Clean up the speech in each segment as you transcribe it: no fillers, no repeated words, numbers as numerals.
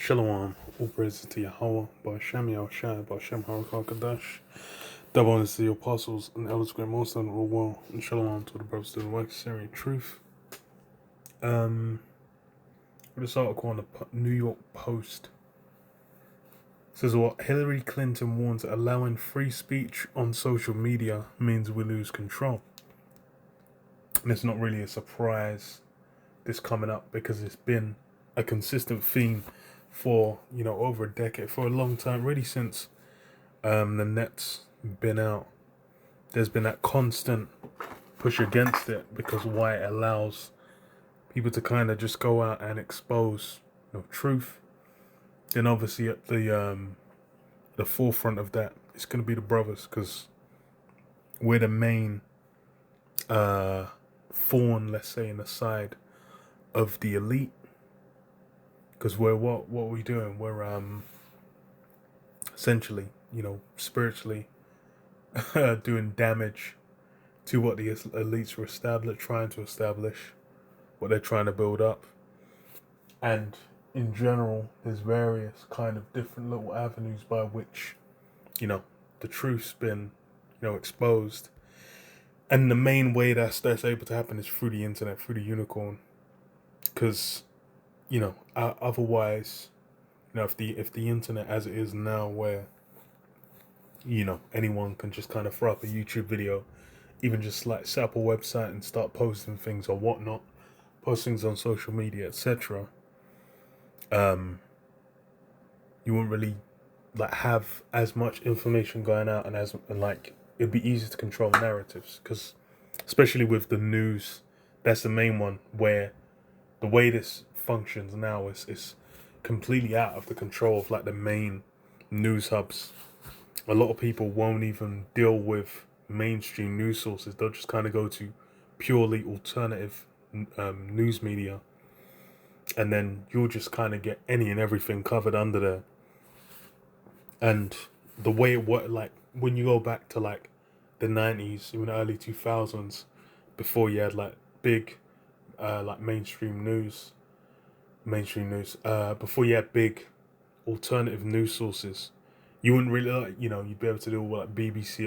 Shalom, all praises to Yahweh, Ba'Shem Yahushai, Ba'Shem HaRakah double honors to the apostles and elders, great most of the world, and shalom to the brothers to the work, Syrian truth. This article on the New York Post says what Hillary Clinton warns that allowing free speech on social media means we lose control. And it's not really a surprise this coming up because it's been a consistent theme for over a decade, for a long time, really since the net's been out. There's been that constant push against it because why it allows people to kind of just go out and expose truth. Then obviously at the forefront of that it's going to be the brothers, because we're the main thorn, let's say, in the side of the elite. Because we're what are we doing? We're essentially, spiritually doing damage to what the elites were trying to establish, what they're trying to build up. And in general, there's various kind of different little avenues by which, the truth's been, exposed. And the main way that's able to happen is through the internet, through the unicorn. Because, otherwise, if the internet as it is now, where anyone can just kind of throw up a YouTube video, even just like set up a website and start posting things or whatnot, post things on social media, etc. You won't really have as much information going out, and it'd be easy to control narratives, because especially with the news, that's the main one, where the way this functions now is completely out of the control of the main news hubs. A lot of people won't even deal with mainstream news sources. They'll just kind of go to purely alternative news media, and then you'll just kind of get any and everything covered under there. And the way it worked, when you go back to the 90s, even the early 2000s, before you had big mainstream news, before you had big alternative news sources, you wouldn't really you'd be able to do BBC,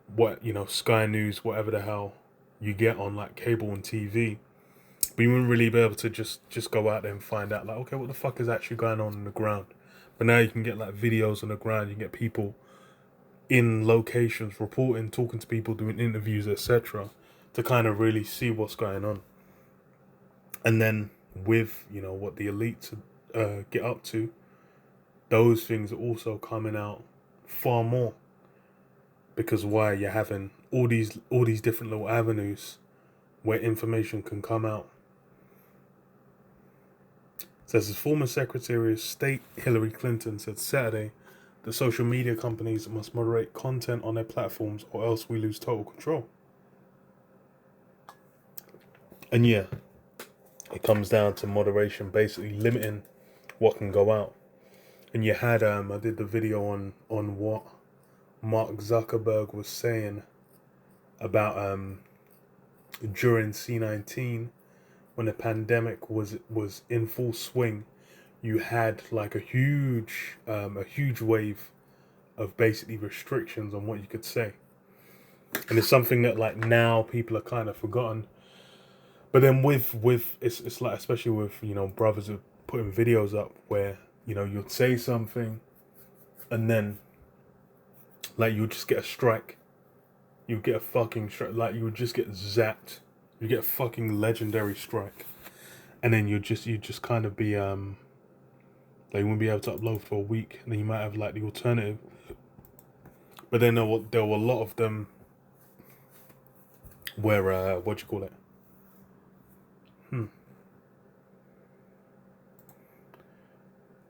ITV, Sky News, whatever the hell you get on cable and TV. But you wouldn't really be able to just go out there and find out okay, what the fuck is actually going on the ground. But now you can get videos on the ground. You can get people in locations reporting, talking to people, doing interviews, etc., to kind of really see what's going on. And then with what the elites get up to, those things are also coming out far more, because why you're having all these different little avenues where information can come out. It says, as former Secretary of State Hillary Clinton said Saturday that social media companies must moderate content on their platforms or else we lose total control. And yeah, it comes down to moderation, basically limiting what can go out. And you had I did the video on what Mark Zuckerberg was saying about during C-19, when the pandemic was in full swing. You had a huge wave of basically restrictions on what you could say, and it's something that now people are kind of forgotten. But then with it's especially with brothers are putting videos up where you'd say something, and then you would just get a strike. You get a fucking strike. You would just get zapped. You get a fucking legendary strike, and then you just kind of be you wouldn't be able to upload for a week, and then you might have the alternative. But then there were a lot of them where what do you call it?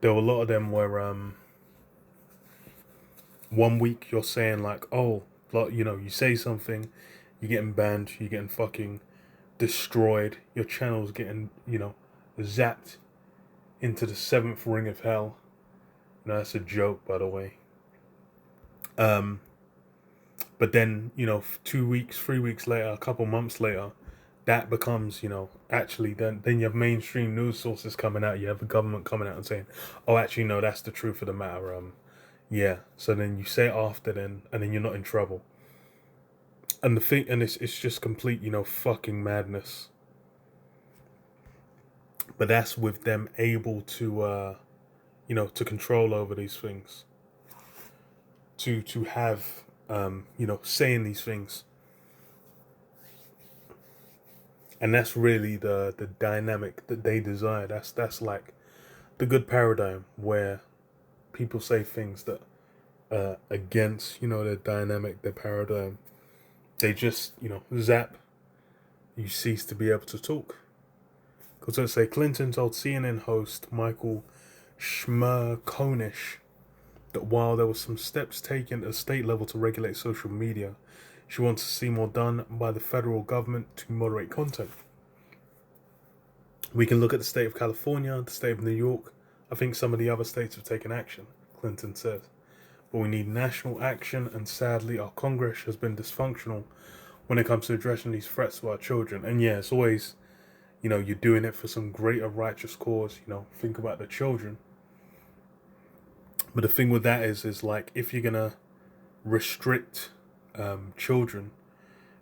There were a lot of them where 1 week you're saying you say something, you're getting banned, you're getting fucking destroyed, your channel's getting zapped into the 7th ring of hell. That's a joke, by the way. But then 2 weeks, 3 weeks later, a couple months later, that becomes, actually then you have mainstream news sources coming out, you have the government coming out and saying, oh, actually, no, that's the truth of the matter. Yeah. So then you say it after then, and then you're not in trouble. And the thing, and it's just complete, fucking madness. But that's with them able to, to control over these things, to have, saying these things. And that's really the dynamic that they desire. That's like the good paradigm where people say things that against, their dynamic, their paradigm. They just, zap. You cease to be able to talk. Because let's say Clinton told CNN host Michael Schmerkonish that while there were some steps taken at state level to regulate social media, she wants to see more done by the federal government to moderate content. We can look at the state of California, the state of New York. I think some of the other states have taken action, Clinton said. But we need national action, and sadly our Congress has been dysfunctional when it comes to addressing these threats to our children. And yeah, it's always, you're doing it for some greater righteous cause, think about the children. But the thing with that is like, if you're gonna restrict children,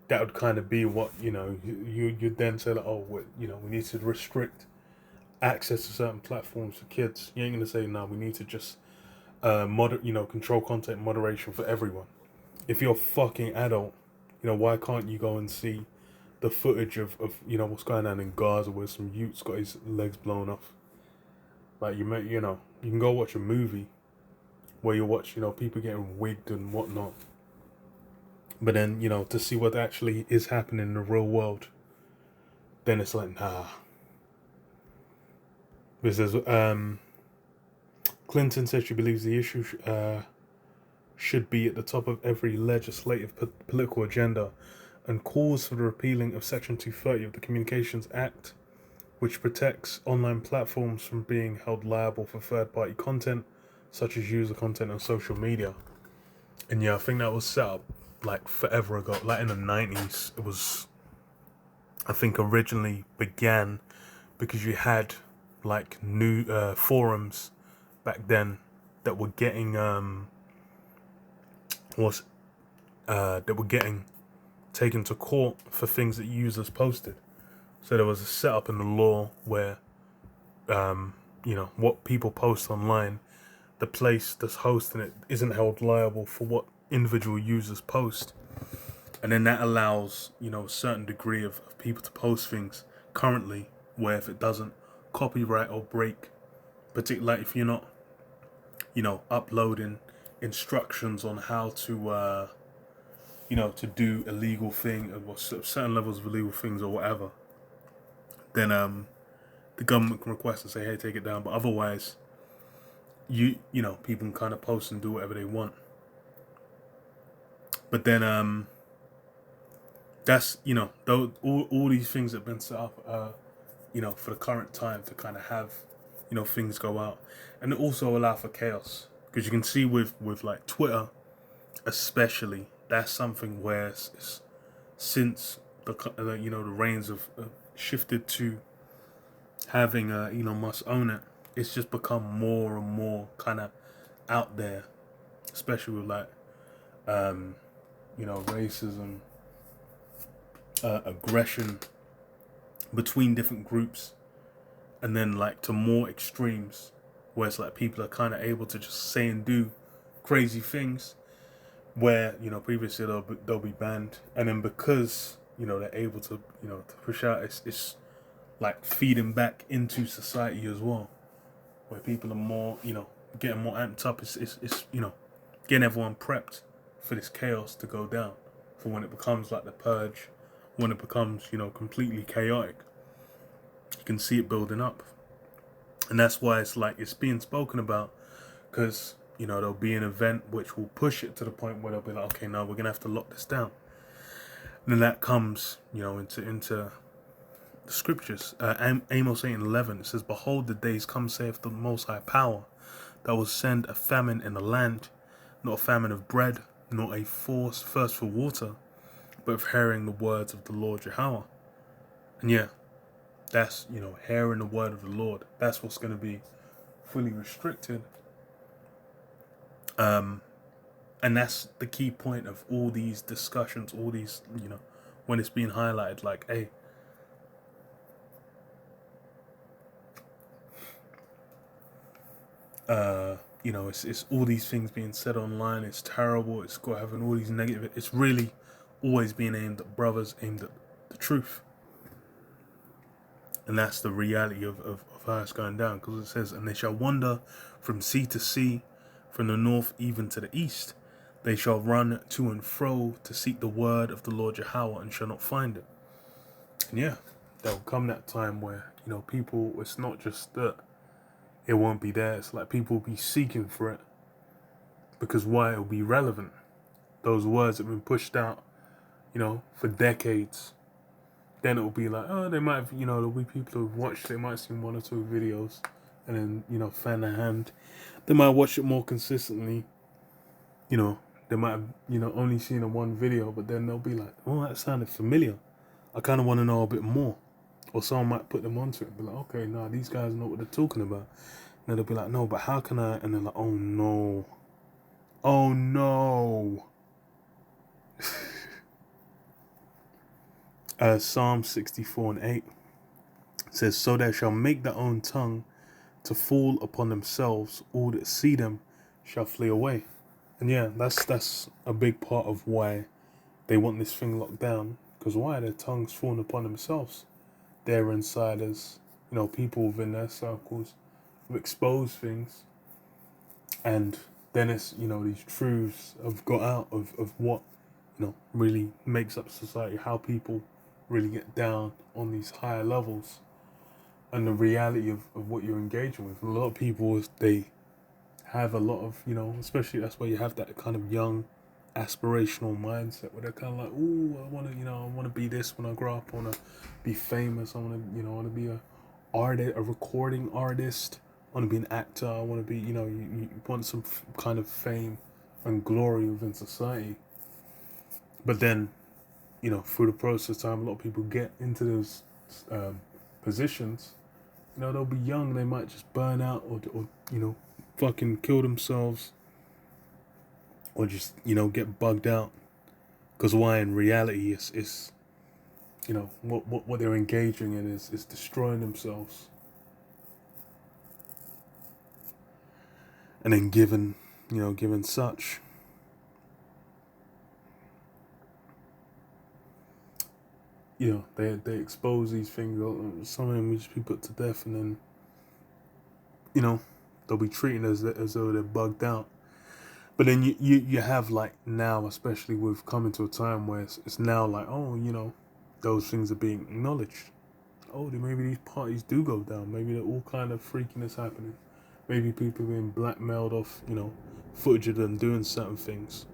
that would kind of be what, you'd then say, like, oh, we need to restrict access to certain platforms for kids. You ain't gonna say, no, we need to just control content moderation for everyone. If you're a fucking adult, why can't you go and see the footage of what's going on in Gaza where some youth's got his legs blown off? Like, you can go watch a movie where you watch, people getting wigged and whatnot. But then, to see what actually is happening in the real world, then it's like, nah. Because Clinton said she believes the issue should be at the top of every legislative political agenda, and calls for the repealing of Section 230 of the Communications Act, which protects online platforms from being held liable for third-party content, such as user content on social media. And yeah, I think that was set up like forever ago, like in the 90s. It was, I think, originally began because you had like new forums back then that were getting taken to court for things that users posted. So there was a setup in the law where what people post online, the place that's hosting it isn't held liable for what individual users post. And then that allows, a certain degree of people to post things currently, where if it doesn't copyright or break, particularly like if you're not, uploading instructions on how to, to do illegal thing, or certain levels of illegal things or whatever, then the government can request and say, hey, take it down. But otherwise, people can kind of post and do whatever they want. But then that's, all these things have been set up, for the current time to kind of have, things go out, and also allow for chaos. Because you can see with like Twitter, especially, that's something where it's since the reins have shifted to having Elon Musk own it, it's just become more and more kind of out there, especially with like racism, aggression between different groups, and then like to more extremes where it's like people are kind of able to just say and do crazy things where previously they'll be banned, and then because they're able to to push out, it's like feeding back into society as well, where people are more getting more amped up. It's getting everyone prepped for this chaos to go down, for when it becomes like the purge, when it becomes completely chaotic. You can see it building up, and that's why it's like it's being spoken about, because there'll be an event which will push it to the point where they'll be like, okay, now we're gonna have to lock this down. And then that comes into the scriptures. Amos 8:11, it says, behold, the days come, saith the Most High Power, that will send a famine in the land, not a famine of bread, nor a thirst for water, but of hearing the words of the Lord Yahweh. And yeah, that's, hearing the word of the Lord. That's what's going to be fully restricted. And that's the key point of all these discussions, all these, when it's being highlighted, like, hey, it's all these things being said online. It's terrible. It's got having all these negative. It's really always being aimed at brothers, aimed at the truth. And that's the reality of how it's going down. Because it says, and they shall wander from sea to sea, from the north even to the east. They shall run to and fro to seek the word of the Lord Yahweh and shall not find it. And yeah, there'll come that time where, people, it's not just that it won't be there. It's like people will be seeking for it. Because why? It'll be relevant. Those words have been pushed out, for decades. Then it'll be like, oh, they might have, there'll be people who've watched it, might have seen one or two videos, and then, fan their hand. They might watch it more consistently. They might have, only seen a one video, but then they'll be like, oh, that sounded familiar. I kind of want to know a bit more. Or someone might put them onto it and be like, okay, nah, these guys know what they're talking about. And they'll be like, no, but how can I? And they're like, oh no. Oh no. Psalm 64 and 8 says, so they shall make their own tongue to fall upon themselves, all that see them shall flee away. And yeah, that's a big part of why they want this thing locked down. Because why? Their tongues falling upon themselves. They're insiders, people within their circles who expose things. And then it's, these truths have got out of what, really makes up society, how people really get down on these higher levels, and the reality of what you're engaging with. A lot of people, they have a lot of, especially that's why you have that kind of young aspirational mindset where they're kind of like, oh, I want to be this when I grow up. I want to be famous. I want to be a recording artist. I want to be an actor. I want to be, you want some kind of fame and glory within society. But then, through the process of time, a lot of people get into those positions. They'll be young. They might just burn out or fucking kill themselves. Or just, get bugged out. Because why? In reality, it's what they're engaging in is destroying themselves. And then given such, they expose these things. Some of them will just be put to death, and then, they'll be treated as though they're bugged out. But then you have, like, now, especially with coming to a time where it's now like, oh, those things are being acknowledged. Oh, maybe these parties do go down. Maybe they're all kind of freakiness happening. Maybe people are being blackmailed off, footage of them doing certain things.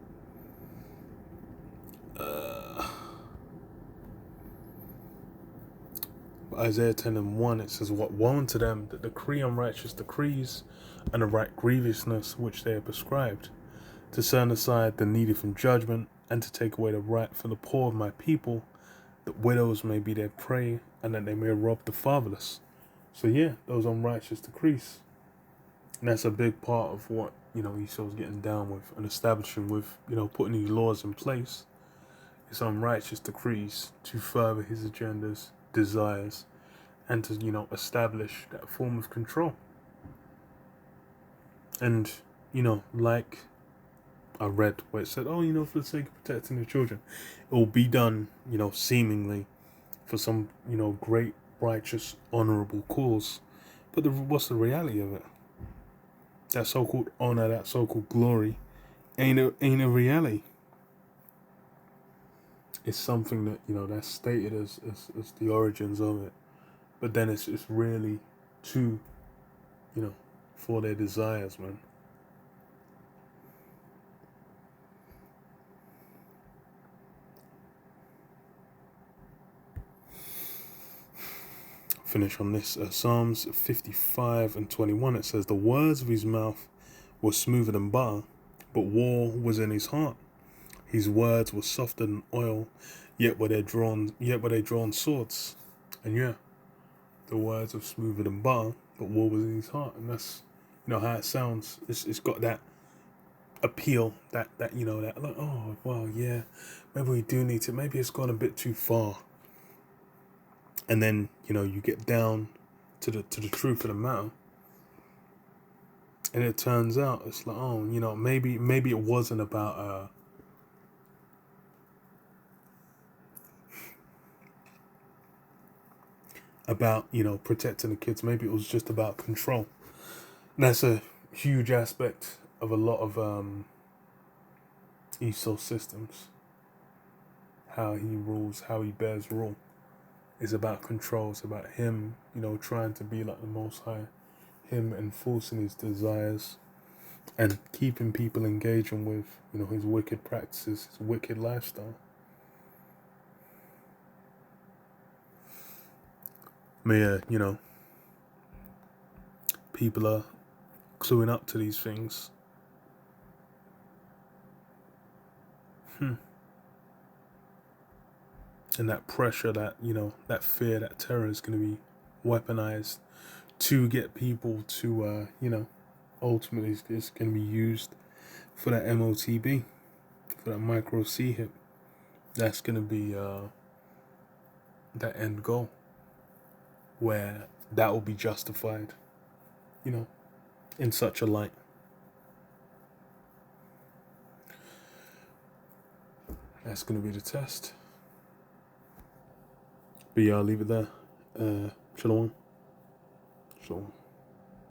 Isaiah 10 and 1, it says, what woe unto them that decree unrighteous decrees, and the right grievousness which they have prescribed, to turn aside the needy from judgment, and to take away the right from the poor of my people, that widows may be their prey, and that they may rob the fatherless. So yeah, those unrighteous decrees. And that's a big part of what, Esau's getting down with and establishing with, putting these laws in place. It's unrighteous decrees to further his agendas, desires, and to, establish that form of control. And, like I read where it said, oh, for the sake of protecting the children, it will be done, seemingly for some, great, righteous, honorable cause. But what's the reality of it? That so-called honor, that so-called glory, ain't a reality. It's something that, that's stated as the origins of it. But then it's really to, for their desires, man. Finish on this. Psalms 55 and 21, it says, the words of his mouth were smoother than butter, but war was in his heart. His words were softer than oil, yet were they drawn swords. And yeah, the words of smoother than butter, but war was in his heart, and that's, you know, how it sounds. It's got that appeal, that you know, that like, oh well, yeah, maybe we do need to, maybe it's gone a bit too far. And then, you know, you get down to the truth of the matter, and it turns out it's like, oh, you know, maybe it wasn't about you know, protecting the kids. Maybe it was just about control. And that's a huge aspect of a lot of Esau systems. How he rules, how he bears rule, is about control. It's about him, you know, trying to be like the Most High, him enforcing his desires, and keeping people engaging with, you know, his wicked practices, his wicked lifestyle. May you know, people are cluing up to these things. And that pressure, that, you know, that fear, that terror is going to be weaponized to get people to, you know, ultimately it's going to be used for that MOTB, for that micro C hip. That's going to be that end goal, where that will be justified, you know, in such a light. That's going to be the test. But yeah, I'll leave it there. Shalom. Shalom.